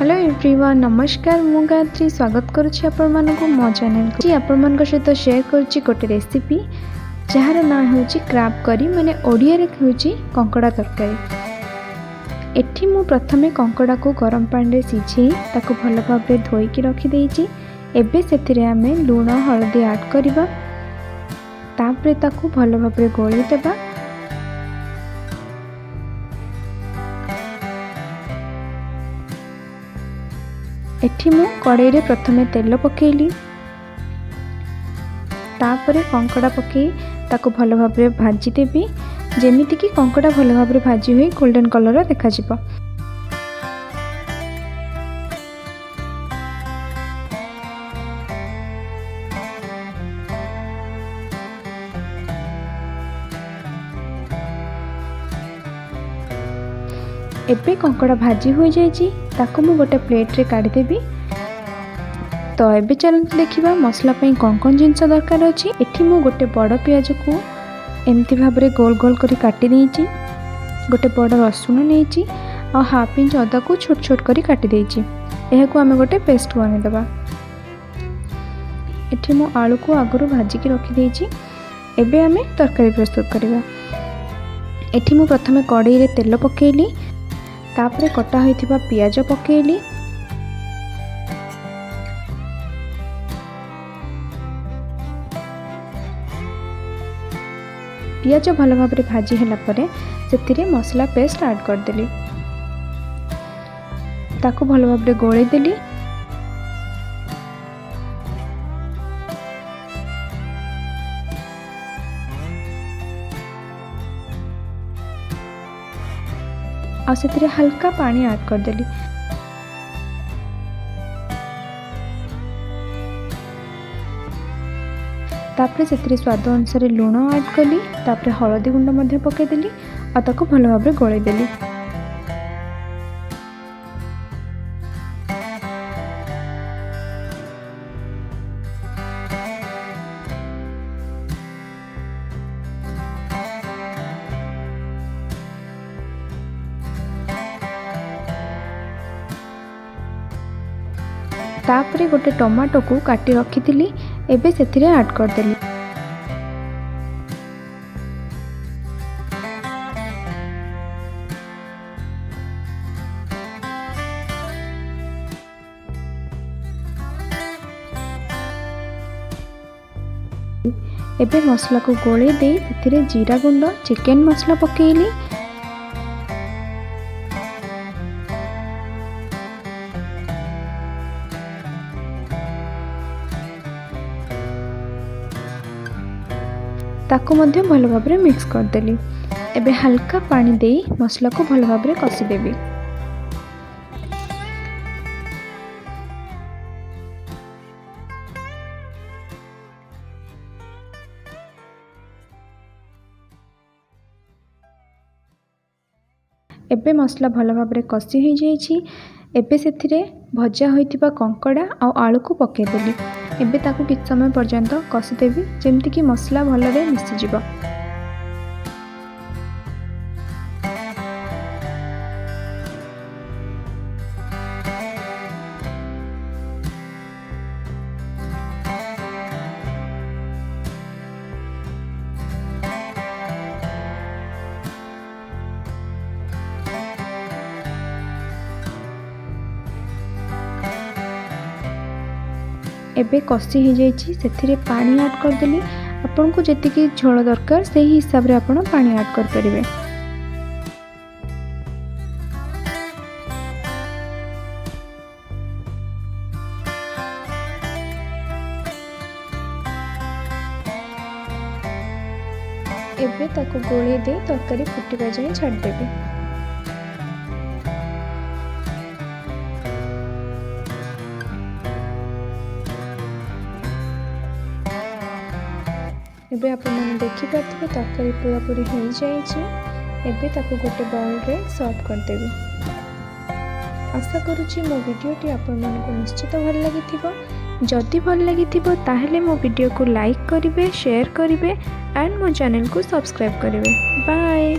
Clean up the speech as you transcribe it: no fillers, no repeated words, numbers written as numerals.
Hello everyone, नमस्कार। मु गायत्री स्वागत करुच्ची आपण मो चैनल को। आपण सहित शेयर करुच्ची गोटे रेसिपी जार ना हूँ क्रैब करी, माने ओडिया रे कहूची कंकड़ा तरकारी। एठी मु प्रथमे कंकड़ा को गरम पानी रे सिझे ताको भल भाव धोईकी रखी देइची। एबे सेथिरे आमे लूण हळदी ऐड करबा, तापरे ताको भल भाव गोळी देबा। एठी मु कड़ाई रे प्रथमे तेल पकेइली, तापरे कंकड़ा पकई ताको भल भाव भाजी देबी, जेमिति कि कंकड़ा भल भाव भाजी हुई गोल्डन कलर देखा जिवो। एबे कंकड़ा भाजी हो जाइए, ताको मु गोटे प्लेट रे काढ़ी देबी। तो एबे चलते देखिबा मसला पई कौन कौन जिनस दरकार अछि। एठी मु गोटे बड़ प्याज को एमती भाव रे गोल गोल करी काटी देइची, गोटे बड़ रसुण नेइची आ हाफ इंच अदा को छोट छोट करी काटी देइची। एहा को आमे गोटे पेस्ट बने देबा। एठी मु आलू को आगरु भाजी की रखी देइची। एबे आमे तरकारी प्रस्तुत करिबा। एठी मु प्रथमे कढ़ाई रे तेल पकेइली, तापरे कटा होइथिबा पियाज पकेइली। पियाज भल भाव भाजी होला परे सेतिरे मसला पेस्ट ऐड कर देली, ताको भल भाव गोळेई देली। आ सेतिरे हल्का पानी ऐड कर देली। तापरे सेतिरे स्वाद अनुसार लूण ऐड कली, तापरे हळदी गुंड मध्य पके देली आ ताको भल भाव गोळेई देली। तापरे गोटे टमाटो को काटी रखी एबे सेथिरे ऐड कर देली। एबे मसला को गोळे दे सेथिरे जीरा गुंड, चिकन मसला पकेइली। ताको मध्य भल भाव मिक्स कर देली। एबे हल्का पानी दे मसला को भल भाव कसी देबी। एबे मसला भल भाव कसी हो जाइए। एबे सेथिरे भजा होइतिबा कंकड़ा आ आलू को पके देली। एबे ताको किछ समय पर्यंत कसी देबी, जेमति कि मसला भलरे मिसी जिवो। एबे कसी हो जाइए, सेथिरे पानी ऐड कर देली। आपन को जेतिकी झोल दरकार सेही हिसाब रे आपन पानी ऐड कर परिबे। एबे ताको गोळे दे तरकारी फुटिबा जाय छाड़ देबे। एबे आपण माने देखि पारथिबे तरकारी पूरा पूरी हो जाइए। एबे ताको गोटे बाउल रे सर्व कर देबे। आशा करूची मो वीडियोटी आपण मानकु निश्चित भल लागिथिबो। जदि भल लागिथिबो ताहेले मो वीडियो को लाइक करिवे, शेयर करिवे एंड मो चैनल को सब्सक्राइब करिवे। बाय।